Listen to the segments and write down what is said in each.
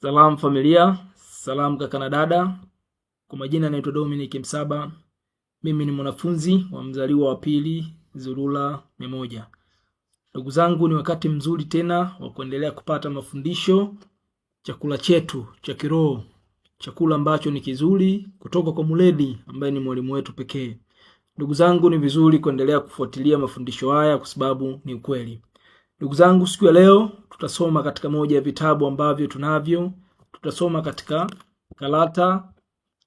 Salam familia, salam kaka na dada. Kwa majina naitwa Dominic Msaba. Mimi ni mwanafunzi wa mzaliwa wa pili Zurula 100. Ndugu zangu, ni wakati mzuri tena wa kuendelea kupata mafundisho, chakula chetu cha kiroho, chakula ambacho ni kizuri kutoka kwa Muledi ambaye ni mwalimu wetu pekee. Ndugu zangu, ni vizuri kuendelea kufuatilia mafundisho haya kwa sababu ni ukweli. Ndugu zangu, siku ya leo tutasoma katika moja ya vitabu ambavyo tunavyo. Tutasoma katika Kalata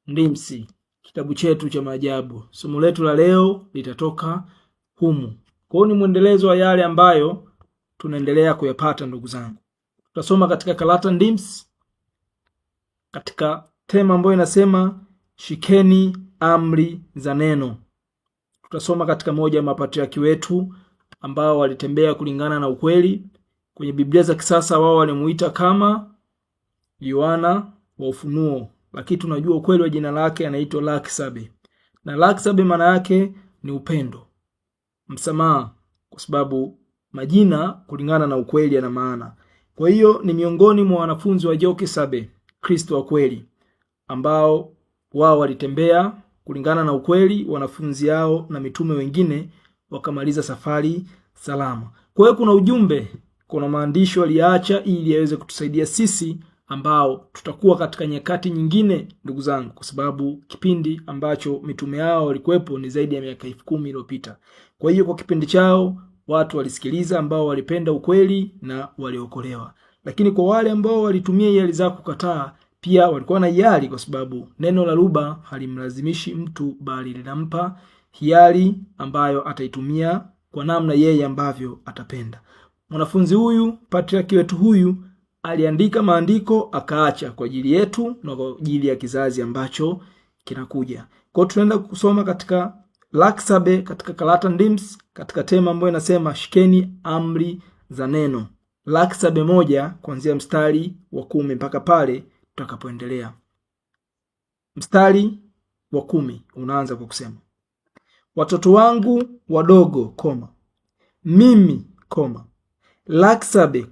Ndimsi, kitabu chetu cha maajabu. Somo letu la leo litatoka humu. Kwa hiyo ni mwendelezo wa yale ambayo tunaendelea kuyapata ndugu zangu. Tutasoma katika Kalata Ndimsi katika tema ambayo inasema shikeni amri za neno. Tutasoma katika moja ya mapatriarki wetu ambao walitembea kulingana na ukweli. Kwenye Biblia za kisasa wao walimuita kama Yohana wa Ufunuo, lakini tunajua ukweli wa jina lake anaitwa Laksabe. Na Laksabe maana yake ni upendo, msamaha, kwa sababu majina kulingana na ukweli yana maana. Kwa hiyo ni miongoni mwa wanafunzi wa Jokisabe, Kristo wa kweli, ambao wao walitembea kulingana na ukweli, wanafunzi hao na mitume wengine wakamaliza safari salama. Kwa hiyo kuna ujumbe, kuna maandishi waliacha ili yaweze kutusaidia sisi ambao tutakuwa katika nyakati nyingine ndugu zangu, kwa sababu kipindi ambacho mitume hao walikuwepo ni zaidi ya miaka 10,000 iliyopita. Kwa hiyo kwa kipindi chao watu walisikiliza ambao walipenda ukweli na waliokolewa. Lakini kwa wale ambao walitumia hiari za kukataa pia walikuwa na hiari, kwa sababu neno la lugha halimlazimishi mtu bali linampa hiari ambayo ataitumia kwa namna yeye ambavyo atapenda. Mwanafunzi huyu, patriarki wetu huyu, aliandika maandiko akaacha kwa ajili yetu na kwa ajili ya kizazi ambacho kinakuja. Kwa hiyo tunaenda kusoma katika Laksabe katika Kalata Ndims katika tema ambayo inasema shikeni amri za neno. Laksabe 1 kuanzia mstari wa 10 mpaka pale tutakapoendelea. Mstari wa 10 unaanza kwa kusema: watoto wangu wadogo, mimi, Laksabe,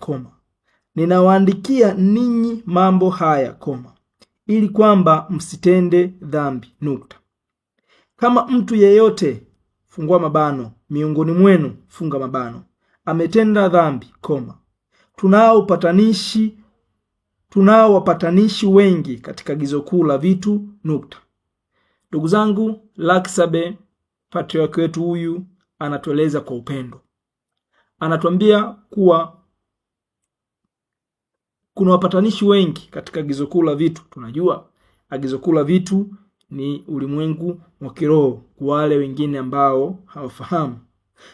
ninawaandikia ninyi mambo haya, ili kwamba msitende dhambi, Kama mtu yeyote, fungua mabano, miongoni mwenu, funga mabano, ametenda dhambi, tunao wapatanishi wengi katika agizo kuu la vitu, Ndugu zangu, Laksabe patriarki wetu huyu anatueleza kwa upendo. Anatuambia kuwa kuna wapatanishi wengi katika agizo kuu la vitu. Tunajua agizo kuu la vitu ni ulimwengu wa kiroho kwa wale wengine ambao hawafahamu.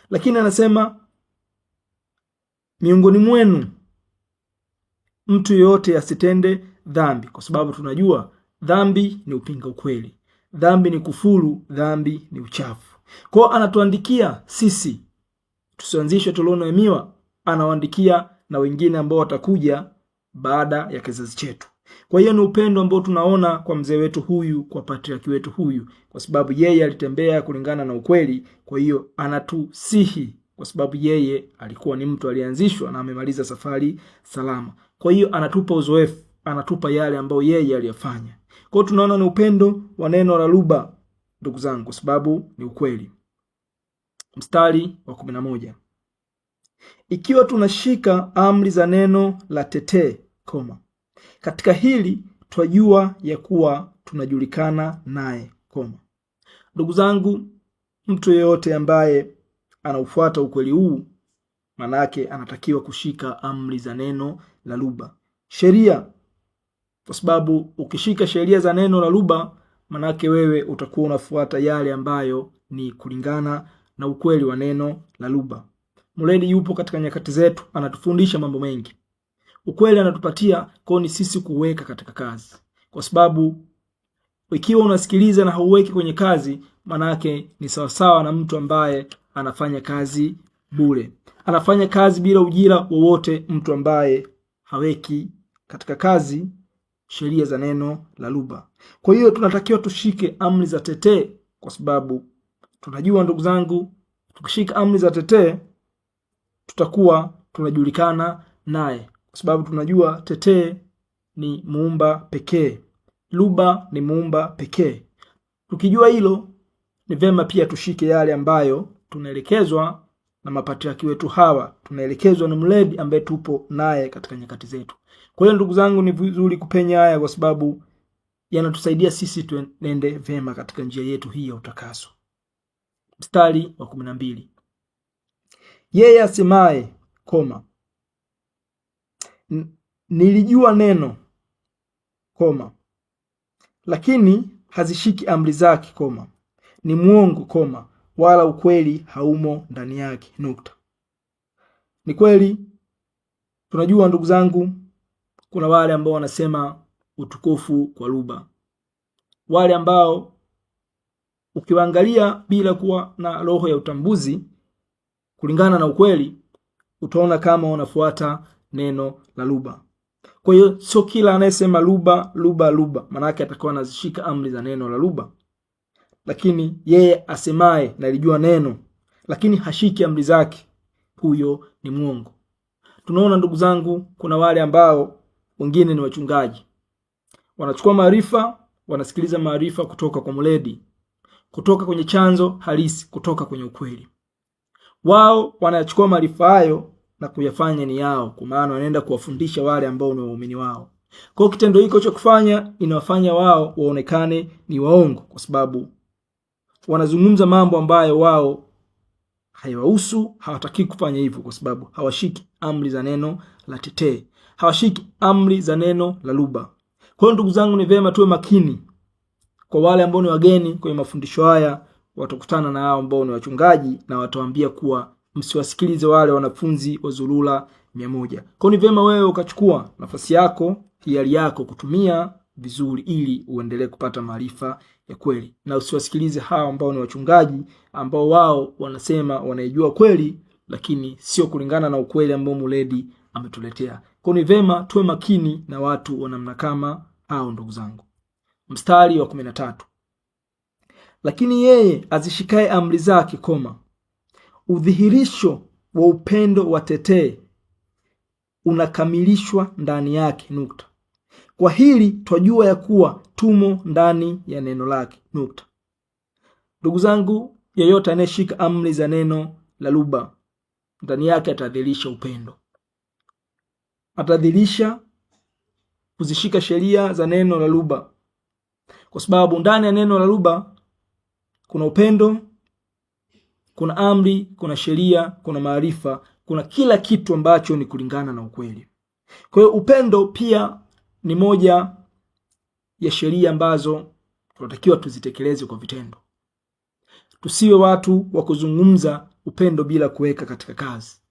Lakini anasema miongoni mwenu mtu yote asitende dhambi, kwa sababu tunajua dhambi ni upinga ukweli. Dhambi ni kufuru, dhambi ni uchafu. Kwa anatuandikia sisi tusianzishe tolono ya miwa, anawaandikia na wengine ambao watakuja baada ya kizazi chetu. Kwa hiyo ni upendo ambao tunaona kwa mzee wetu huyu, kwa patriarki wetu huyu, kwa sababu yeye alitembea kulingana na ukweli. Kwa hiyo anatusihi kwa sababu yeye alikuwa ni mtu alianzishwa na amemaliza safari salama. Kwa hiyo anatupa uzoefu, anatupa yale ambayo yeye aliyafanya. Kwa hiyo tunaona ni upendo wa neno la lugha ndugu zangu, kwa sababu ni ukweli. Mstari wa 11: ikiwa tunashika amri za neno la tetee, katika hili twajua ya kuwa tunajulikana naye, Ndugu zangu, mtu yeyote ambaye anaufuata ukweli huu manake anatakiwa kushika amri za neno la lugha, sheria, kwa sababu ukishika sheria za neno la lugha manake wewe utakuwa unafuata yale ambayo ni kulingana na ukweli wa neno la lugha. Muledi yupo katika nyakati zetu, anatufundisha mambo mengi. Ukweli anatupatia, kwa ni sisi kuweka katika kazi. Kwa sababu ikiwa unasikiliza na hauweki kwenye kazi, manake ni sawasawa na mtu ambaye anafanya kazi bure. Anafanya kazi bila ujira wowote, mtu ambaye haweki katika kazi sheria za neno la lugha. Kwa hiyo tunatakiwa tushike amri za tetee, kwa sababu tunajua ndugu zangu, tukishika amri za tetee tutakuwa tunajulikana naye, kwa sababu tunajua tetee ni muumba pekee. Luba ni muumba pekee. Tukijua hilo, ni vema pia tushike yale ambayo tunaelekezwa na mapatriarki wetu hawa, tunaelekezwa na mledi ambaye tupo naye katika nyakati zetu. Kwa hiyo ndugu zangu, ni vizuri kupenya haya kwa sababu yanatusaidia sisi tuende vema katika njia yetu hii ya utakaso. Mstari wa 12. Yeye asemaye, nilijua neno, lakini hazishiki amri zake, ni mwongo, wala ukweli haumo ndani yake, nukta. Ni kweli tunajua ndugu zangu, kuna wale ambao wanasema utukufu kwa Luba, wale ambao ukiwaangalia bila kuwa na roho ya utambuzi kulingana na ukweli, utaona kama wanafuata neno la Luba. Kwa hiyo sio kila anayesema Luba maana yake atakuwa anazishika amri za neno la Luba. Lakini yeye asemaye nalijua neno lakini hashiki amri zake, huyo ni mwongo. Tunaona ndugu zangu, kuna wale ambao wengine ni wachungaji, wanachukua maarifa, wanasikiliza maarifa kutoka kwa mledi, kutoka kwenye chanzo halisi, kutoka kwenye ukweli. Wao wanachukua maarifa hayo na kuyafanya ni yao, kwa maana wanaenda kuwafundisha wale ambao ni waumini wao. Kwa hiyo kitendo hiko cha kufanya inawafanya wao waonekane ni waongo, kwa sababu wanazungumza mambo ambayo wao haiwahusu, hawataki kufanya hivyo, kwa sababu hawashiki amri za neno la tetee, hawashiki amri za neno la Luba. Kwa hiyo ndugu zangu, ni vema tuwe makini. Kwa wale ambao ni wageni kwenye mafundisho haya, watakutana na hao ambao ni wachungaji na watawaambia kuwa msiwasikilize wale wanafunzi wa Zulula 100. Kwa ni vema wewe ukachukua nafasi yako, hiari yako kutumia vizuri ili uendelee kupata maarifa ya kweli, na usiwasikilize hao ambao ni wachungaji ambao wao wanasema wanaijua kweli lakini sio kulingana na ukweli ambao muledi ametuletea. Kwa ni vema tuwe makini na watu wa namna kama hao ndugu zangu. Mstari wa 13. Lakini yeye azishikae amri zake, udhihirisho wa upendo wa tetee unakamilishwa ndani yake, nukta. Kwa hili twajua ya kuwa tumo ndani ya neno lake, nukta. Ndugu zangu, yeyote anayeshika amri za neno la Luba, ndani yake atadhihirisha upendo, atadhihirisha kuzishika sheria za neno la Luba, kwa sababu ndani ya neno la Luba kuna upendo, kuna amri, kuna sheria, kuna maarifa, kuna kila kitu ambacho ni kulingana na ukweli. Kwa hiyo upendo pia ni moja ya sheria ambazo tunatakiwa tuzitekeleze kwa vitendo. Tusiwe watu wa kuzungumza upendo bila kuweka katika kazi.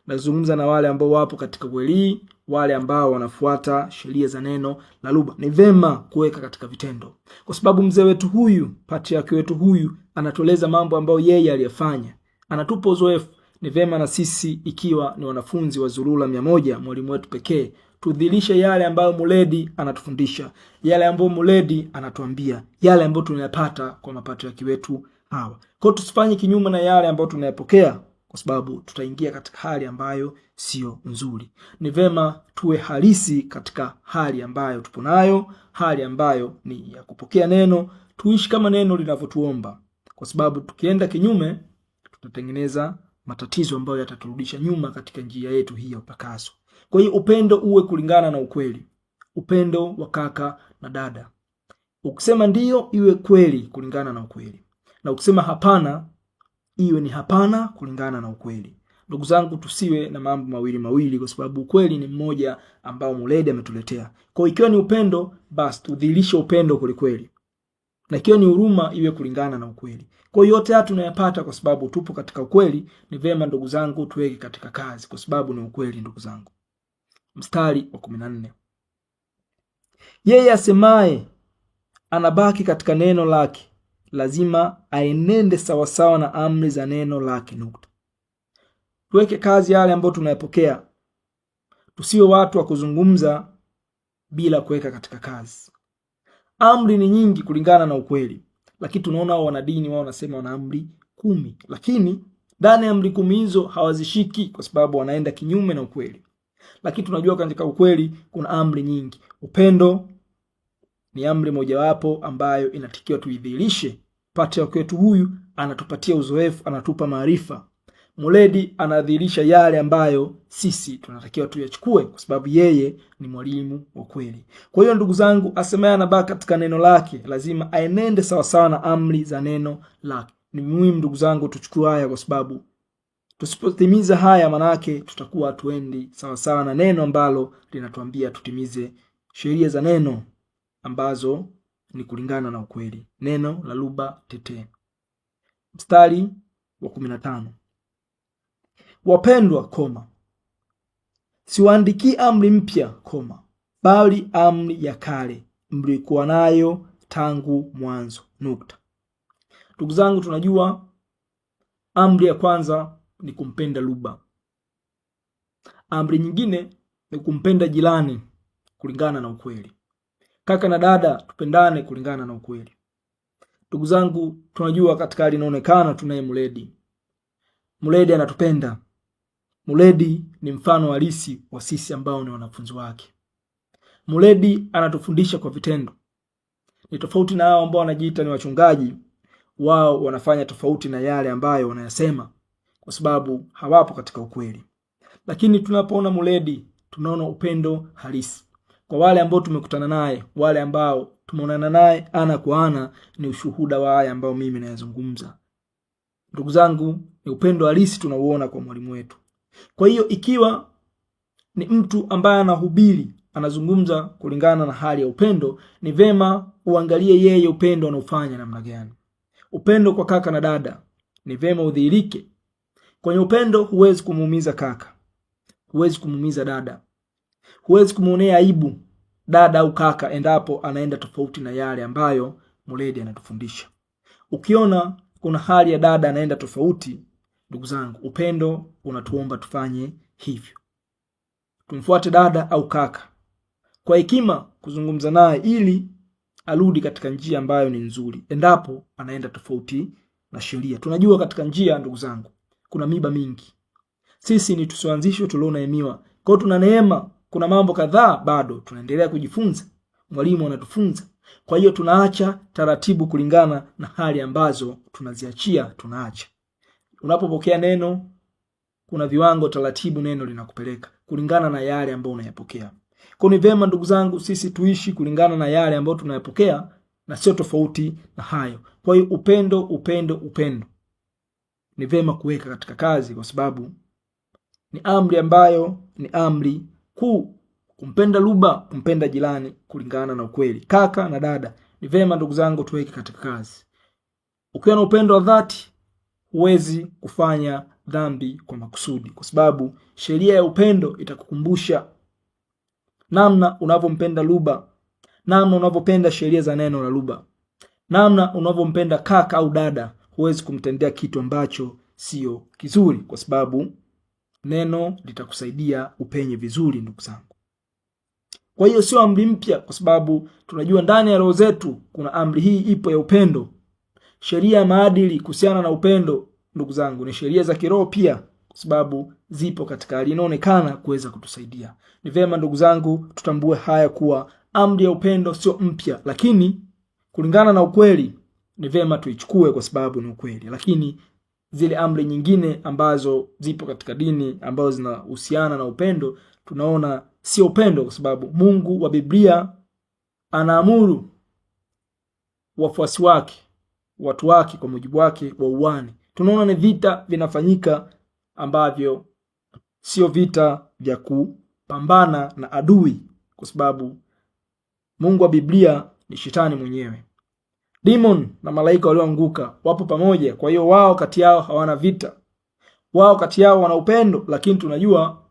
Nazungumza na wale ambao wapo katika kweli, wale ambao wanafuata sheria za neno la Luba. Ni vema kuweka katika vitendo, kwa sababu mzee wetu huyu, patriarki wetu huyu, anatueleza mambo ambayo yeye aliyafanya, anatupa uzoefu. Ni vema na sisi, ikiwa ni wanafunzi wa Zulula 100, mwalimu wetu pekee, tudhilishe yale ambayo muledi anatufundisha, yale ambayo muledi anatuambia, yale ambayo tunayapata kwa mapatriarki wetu hawa. Kwa hiyo tusifanye kinyume na yale ambayo tunayapokea, kwa sababu tutaingia katika hali ambayo sio nzuri. Ni vema tuwe halisi katika hali ambayo tupo nayo, hali ambayo ni ya kupokea neno, tuishi kama neno linavyotuomba, kwa sababu tukienda kinyume tutatengeneza matatizo ambayo yataturudisha nyuma katika njia yetu hii ya utakaso. Kwa hiyo upendo uwe kulingana na ukweli, upendo wa kaka na dada. Ukisema ndio, iwe kweli kulingana na ukweli, na ukisema hapana, iwe ni hapana kulingana na ukweli. Ndugu zangu, tusiwe na mambo mawili, kwa sababu ukweli ni mmoja ambao muledi ametuletea. Kwa ikiwa ni upendo, basi tudhihirishe upendo kweli, na ikiwa ni huruma, iwe kulingana na ukweli. Kwa hiyo yote haya tunayapata kwa sababu tupo katika ukweli. Ni vema ndugu zangu tuweke katika kazi, kwa sababu ni ukweli ndugu zangu. Mstari wa 14. Yeye asemaye anabaki katika neno lake, lazima aenende sawasawa na amri za neno lake, nukta. Tuweke kazi yale ambayo tunayapokea. Tusiwe watu wa kuzungumza bila kuweka katika kazi. Amri ni nyingi kulingana na ukweli, lakini tunaona wanadini wao wanasema wana amri 10, lakini ndani ya amri 10 hizo hawazishiki kwa sababu wanaenda kinyume na ukweli. Lakini tunajua katika ukweli kuna amri nyingi. Upendo ni amri mojawapo ambayo inatakiwa tuidhihirishe. Patriarch wetu huyu anatupatia uzoefu, anatupa maarifa. Muledi anadhihirisha yale ambayo sisi tunatakiwa tuyachukue, kwa sababu yeye ni mwalimu wa kweli. Kwa hiyo ndugu zangu, asemaye anabaki katika neno lake lazima aenende sawasawa na amri za neno lake. Ni muhimu ndugu zangu tuchukue haya, kwa sababu tusipotimiza haya manake tutakuwa hatuendi sawasawa na neno ambalo linatuambia tutimize sheria za neno ambazo ni kulingana na ukweli. Neno la Luba Tete, mstari wa 15. Wapendwa, siwaandikii amri mpya, bali amri ya kale mlikuwa nayo tangu mwanzo. Ndugu zangu, tunajua amri ya kwanza ni kumpenda Luba. Amri nyingine ni kumpenda jirani kulingana na ukweli. Kaka na dada, tupendane kulingana na ukweli. Ndugu zangu, tunajua katika hali inaonekana tunaye Muledi. Muledi anatupenda. Muledi ni mfano halisi wa sisi ambao ni wanafunzi wake. Muledi anatufundisha kwa vitendo. Ni tofauti na hao ambao wanajiita ni wachungaji. Wao wanafanya tofauti na yale ambayo wanayasema, kwa sababu hawapo katika ukweli. Lakini tunapoona Muledi, tunaona upendo halisi. Kwa wale ambao tumekutana naye, wale ambao tumeonana naye ana kwa ana, ni ushuhuda wa haya ambao mimi nayazungumza. Ndugu zangu, ni upendo halisi tunauona kwa mwalimu wetu. Kwa hiyo ikiwa ni mtu ambaye anahubiri, anazungumza kulingana na hali ya upendo, ni vema uangalie yeye upendo anaufanya namna gani. Upendo kwa kaka na dada ni vema udhihirike. Kwenye upendo huwezi kumuumiza kaka, huwezi kumuumiza dada, huwezi kumuonea aibu dada au kaka endapo anaenda tofauti na yale ambayo Muledi anatufundisha. Ukiona kuna hali ya dada anaenda tofauti, ndugu zangu, upendo unatuomba tufanye hivyo. Tumfuate dada au kaka kwa hekima, kuzungumza naye ili arudi katika njia ambayo ni nzuri endapo anaenda tofauti na sheria. Tunajua katika njia, ndugu zangu, kuna miba mingi. Sisi ni tusioanzishwe tulioneemiwa. Kwa hiyo tuna neema, kuna mambo kadhaa bado tunaendelea kujifunza. Mwalimu anatufunza. Kwa hiyo tunaacha taratibu kulingana na hali ambazo tunaziachia, tunaacha. Unapopokea neno, kuna viwango taratibu neno linakupeleka kulingana na yale ambayo unayapokea. Kwa ni vema ndugu zangu sisi tuishi kulingana na yale ambayo tunayapokea na sio tofauti na hayo. Kwa hiyo upendo ni vema kuweka katika kazi, kwa sababu ni amri ambayo ni amri kuu. Kumpenda Luba, kumpenda jirani kulingana na ukweli. Kaka na dada, ni vema ndugu zangu tuweke katika kazi. Ukiwa na upendo wa dhati, huwezi kufanya dhambi kwa makusudi, kwa sababu sheria ya upendo itakukumbusha namna unavyompenda Luba, namna unavyopenda sheria za neno la Luba, namna unavyompenda kaka au dada. Huwezi kumtendea kitu ambacho sio kizuri, kwa sababu neno litakusaidia upenye vizuri, ndugu zangu. Kwa hiyo sio amri mpya, kwa sababu tunajua ndani ya roho zetu kuna amri hii ipo ya upendo. Sheria ya maadili kuhusiana na upendo, ndugu zangu, ni sheria za kiroho pia, kwa sababu zipo katika hali inaonekana kuweza kutusaidia. Ni vema ndugu zangu tutambue haya kuwa amri ya upendo sio mpya, lakini kulingana na ukweli ni vema tuichukue kwa sababu ni ukweli. Lakini zile amri nyingine ambazo zipo katika dini ambazo zinahusiana na upendo, tunaona sio upendo, kwa sababu Mungu wa Biblia anaamuru wafuasi wake, watu wake kwa mujibu wake wauane. Tunaona ni vita vinafanyika ambavyo sio vita vya kupambana na adui, kwa sababu Mungu wa Biblia ni Shetani mwenyewe. Demon na malaika walioanguka wapo pamoja, kwa hiyo wao kati yao hawana vita. Wao kati yao wana upendo, lakini tunajua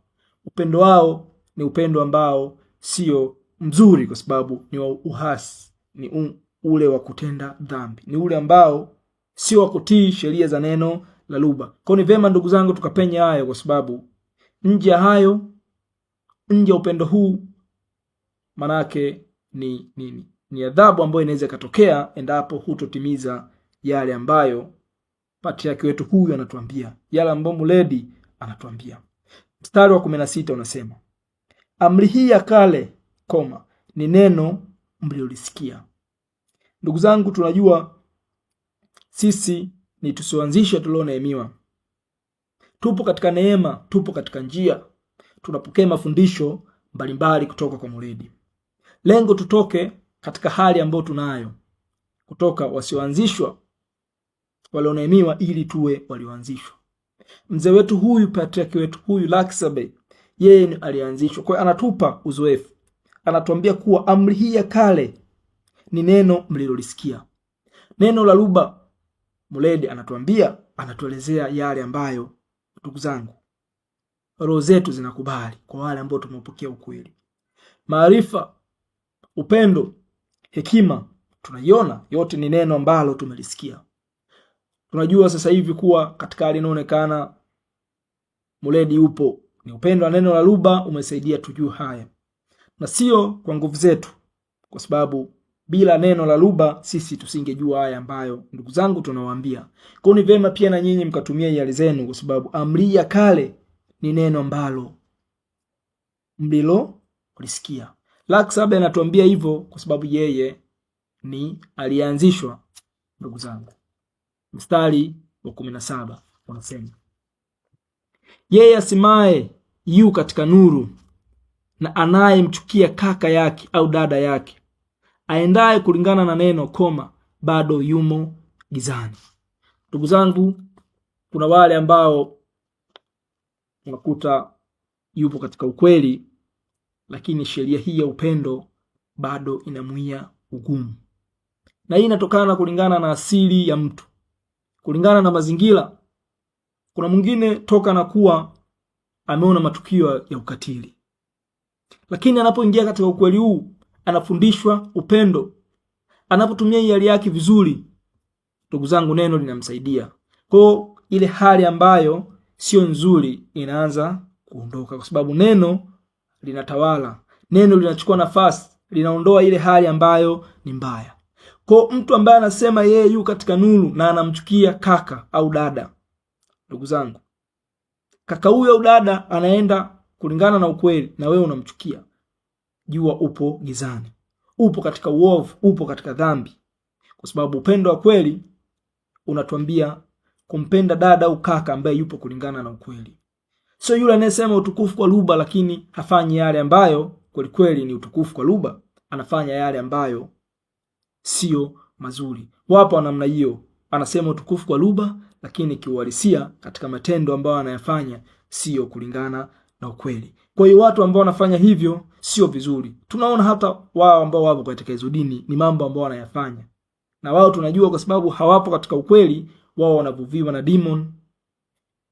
upendo wao ni upendo ambao sio mzuri, kwa sababu ni wa uhasi, ni ule wa kutenda dhambi, ni ule ambao sio wa kutii sheria za neno la Luba. Kwa ni vema ndugu zangu tukapenya hayo, kwa sababu nje ya hayo, nje ya upendo huu, manake ni adhabu ambayo inaweza katokea endapo hutotimiza yale ambayo patriarch wetu huyu anatuambia, yale ambayo Muledi anatuambia. Mstari wa 16 unasema, amri hii ya kale, ni neno mliolisikia. Ndugu zangu, tunajua sisi ni tusioanzisha tulioneemiwa. Tupo katika neema, tupo katika njia, tunapokea mafundisho mbalimbali kutoka kwa Muledi. Lengo tutoke katika hali ambayo tunayo, kutoka wasioanzishwa walioneemiwa ili tuwe walioanzishwa. Mzee wetu huyu, patriarch wetu huyu Laksabe, yeye alianzishwa. Kwa anatupa uzoefu, anatuambia kuwa amri hii ya kale ni neno mlilolisikia. Neno la Luba, Muledi anatuambia, anatuelezea yale ambayo, ndugu zangu, roho zetu zinakubali kwa wale ambao tumepokea ukweli. Maarifa, upendo, hekima, tunaiona yote ni neno ambalo tumelisikia. Tunajua sasa hivi kuwa katika hali inaonekana Muledi upo, ni upendo wa neno la Luba umesaidia tujue haya, na sio kwa nguvu zetu, kwa sababu bila neno la Luba sisi tusingejua haya ambayo ndugu zangu tunawaambia. Kwa ni vema pia na nyinyi mkatumia hiari zenu, kwa sababu amri ya kale ni neno ambalo mlilo ulisikia. Laksabe anatuambia hivyo kwa sababu yeye ni alianzishwa. Ndugu zangu, mstari wa 17 unasema, yeye asimaye yu katika nuru na anayemchukia kaka yake au dada yake, aendaye kulingana na neno, bado yumo gizani. Ndugu zangu, kuna wale ambao unakuta yupo katika ukweli, lakini sheria hii ya upendo bado inamuia ugumu. Na hii inatokana kulingana na asili ya mtu, kulingana na mazingira. Kuna mwingine toka na kuwa ameona matukio ya ukatili, lakini anapoingia katika ukweli huu, anafundishwa upendo, anapotumia hiari yake vizuri, ndugu zangu, neno linamsaidia. Kwa ile hali ambayo sio nzuri inaanza kuondoka, kwa sababu neno linatawala, neno linachukua nafasi, linaondoa ile hali ambayo ni mbaya. Kwa mtu ambaye anasema yeye yu katika nuru na anamchukia kaka au dada, ndugu zangu, kaka huyo au dada anaenda kulingana na ukweli na wewe unamchukia, jua upo gizani, upo katika uovu, upo katika dhambi. Kwa sababu upendo wa kweli unatuambia kumpenda dada au kaka ambaye yupo kulingana na ukweli. Sio yule anayesema utukufu kwa Luba lakini hafanyi yale ambayo kweli kweli ni utukufu kwa Luba, anafanya yale ambayo sio mazuri. Wapo namna hiyo, anasema utukufu kwa Luba lakini kiuhalisia katika matendo ambayo anayafanya sio kulingana na ukweli. Kwa hiyo watu ambao wanafanya hivyo sio vizuri. Tunaona hata wao ambao wapo katika hizo dini ni mambo ambao wanayafanya, na wao tunajua kwa sababu hawapo katika ukweli, wao wanavuviwa na demon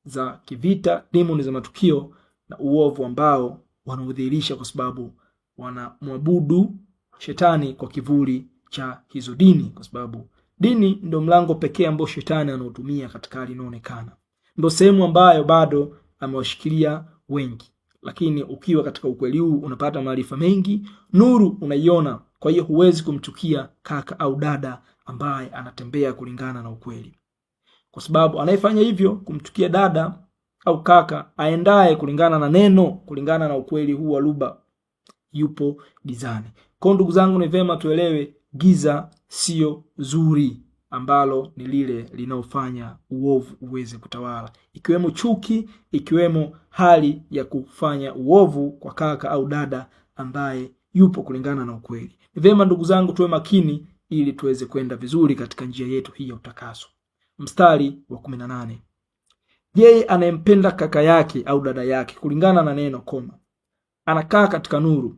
za kivita, demon za matukio na uovu ambao wanaudhihirisha, kwa sababu wanamwabudu shetani kwa kivuli cha hizo dini, kwa sababu dini ndio mlango pekee ambao shetani anautumia katika hali inaonekana. Ndio sehemu ambayo bado amewashikilia wengi. Lakini ukiwa katika ukweli huu unapata maarifa mengi, nuru unaiona. Kwa hiyo huwezi kumchukia kaka au dada ambaye anatembea kulingana na ukweli, kwa sababu anayefanya hivyo kumchukia dada au kaka aendaye kulingana na neno, kulingana na ukweli huu wa Luba, yupo gizani. Kwa ndugu zangu, ni vema tuelewe giza sio zuri, ambalo ni lile linaofanya uovu uweze kutawala, ikiwemo chuki, ikiwemo hali ya kufanya uovu kwa kaka au dada ambaye yupo kulingana na ukweli. Ni vema ndugu zangu tuwe makini ili tuweze kwenda vizuri katika njia yetu hii ya utakaso. Mstari wa 18, yeye anayempenda kaka yake au dada yake kulingana na neno, anakaa katika nuru,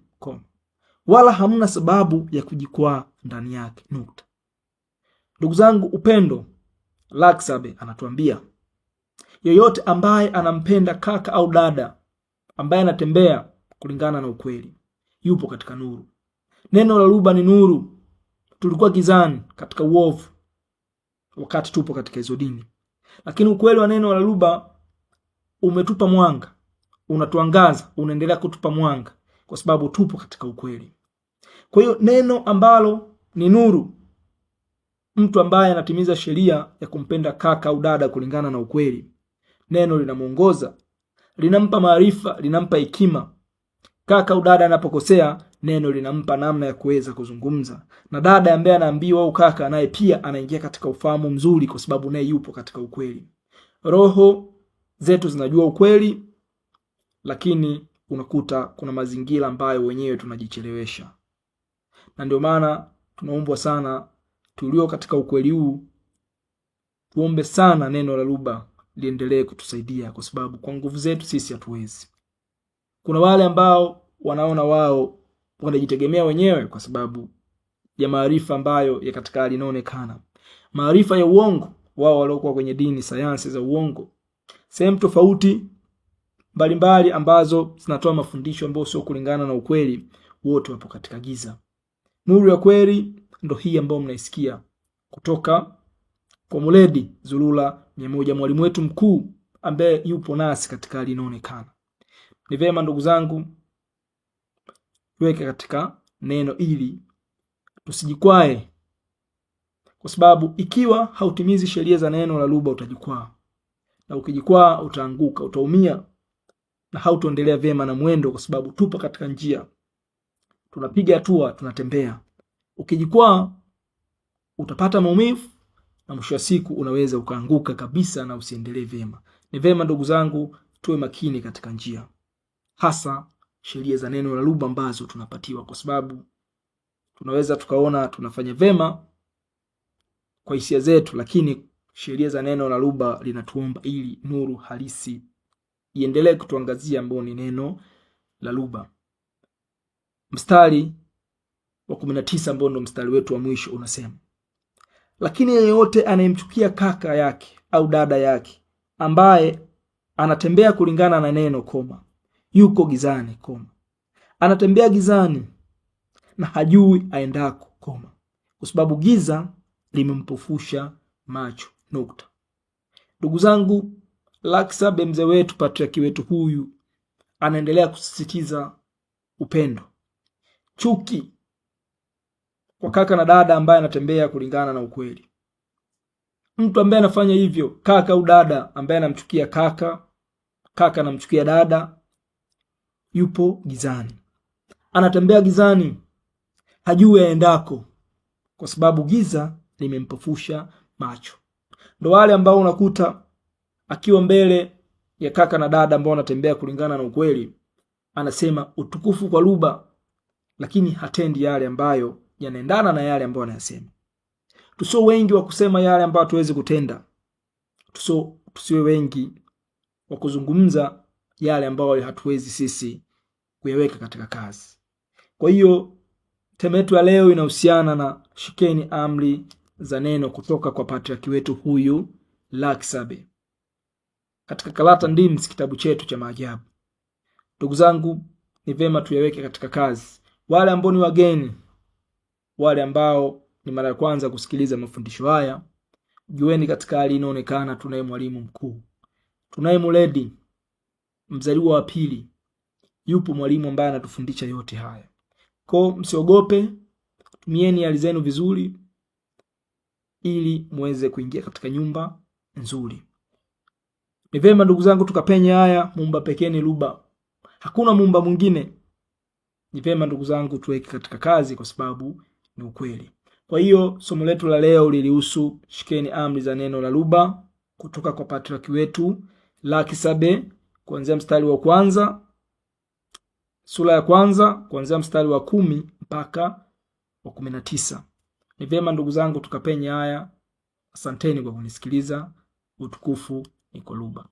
wala hamna sababu ya kujikwaa ndani yake, nukta. Ndugu zangu, upendo, Laksabe anatuambia yoyote ambaye anampenda kaka au dada ambaye anatembea kulingana na ukweli yupo katika nuru. Neno la Luba ni nuru. Tulikuwa gizani katika uovu wakati tupo katika hizo dini, lakini ukweli wa neno la Luba umetupa mwanga, unatuangaza, unaendelea kutupa mwanga kwa sababu tupo katika ukweli. Kwa hiyo neno ambalo ni nuru, mtu ambaye anatimiza sheria ya kumpenda kaka au dada kulingana na ukweli, neno linamuongoza, linampa maarifa, linampa hekima. Kaka au dada anapokosea, neno linampa namna ya kuweza kuzungumza, na dada ambaye anaambiwa au kaka naye pia anaingia katika ufahamu mzuri, kwa sababu naye yupo katika ukweli. Roho zetu zinajua ukweli, lakini unakuta kuna mazingira ambayo wenyewe tunajichelewesha, na ndio maana tunaombwa sana tulio katika ukweli huu tuombe sana neno la lugha liendelee kutusaidia, kwa sababu kwa nguvu zetu sisi hatuwezi. Kuna wale ambao wanaona wao wanajitegemea wenyewe kwa sababu ya maarifa ambayo ya katika hali inaonekana, maarifa ya uongo. Wao waliokuwa kwenye dini, sayansi za uongo, sehemu tofauti mbalimbali ambazo zinatoa mafundisho ambayo sio kulingana na ukweli, wote wapo katika giza. Nuru ya kweli ndo hii ambayo mnaisikia kutoka kwa Muledi Zulula 100, mwalimu wetu mkuu ambaye yupo nasi katika hali inaonekana. Ni vema ndugu zangu tuweke katika neno ili tusijikwae, kwa sababu ikiwa hautimizi sheria za neno la lugha utajikwaa, na ukijikwaa utaanguka, utaumia na hautoendelea vyema na mwendo, kwa sababu tupo katika njia, tunapiga hatua, tunatembea. Ukijikwaa utapata maumivu na mwisho wa siku unaweza ukaanguka kabisa na usiendelee vyema. Ni vyema ndugu zangu tuwe makini katika njia, hasa sheria za neno la lugha ambazo tunapatiwa, kwa sababu tunaweza tukaona tunafanya vyema kwa hisia zetu, lakini sheria za neno la lugha linatuomba ili nuru halisi iendelee kutuangazia, ambao ni neno la lugha. Mstari wa 19 ambao ndo mstari wetu wa mwisho unasema, lakini yeyote anayemchukia kaka yake au dada yake ambaye anatembea kulingana na neno koma, yuko gizani koma, anatembea gizani na hajui aendako koma, kwa sababu giza limempofusha macho nukta. Ndugu zangu, Laksabe mzee wetu, patriaki wetu huyu, anaendelea kusisitiza upendo, chuki kwa kaka na dada ambaye anatembea kulingana na ukweli. Mtu ambaye anafanya hivyo, kaka au dada ambaye anamchukia kaka anamchukia dada, yupo gizani, anatembea gizani, hajui aendako, kwa sababu giza limempofusha macho. Ndio wale ambao unakuta akiwa mbele ya kaka na dada ambao wanatembea kulingana na ukweli, anasema utukufu kwa lugha, lakini hatendi yale ambayo yanaendana na yale ambayo anayasema. Tusio wengi wa kusema yale ambayo tuweze kutenda, tusiwe wengi wa kuzungumza yale ambayo hatuwezi sisi kuyaweka katika kazi. Kwa hiyo tema yetu ya leo inahusiana na shikeni amri za neno kutoka kwa patriaki wetu huyu Laksabe katika Kalata Ndims, kitabu chetu cha maajabu. Ndugu zangu, ni vema tuyaweke katika kazi. Wale ambao ni wageni, wale ambao ni mara ya kwanza kusikiliza mafundisho haya, jueni katika hali inaonekana tunaye mwalimu mkuu, tunaye Muledi mzaliwa wa pili, yupo mwalimu ambaye anatufundisha yote haya. Kwa msiogope, tumieni hali zenu vizuri ili muweze kuingia katika nyumba nzuri. Ni vema ndugu zangu tukapenye haya, Muumba pekee ni lugha, hakuna muumba mwingine. Ni vema ndugu zangu tuweke katika kazi, kwa sababu ni ukweli. Kwa hiyo somo letu la leo lilihusu shikeni amri za neno la lugha kutoka kwa patriaki wetu Laksabe, kuanzia mstari wa kwanza, sura ya kwanza, kuanzia mstari wa 10 mpaka wa 19. Ni vema ndugu zangu tukapenye haya. Asanteni kwa kunisikiliza. Utukufu ni kwa lugha.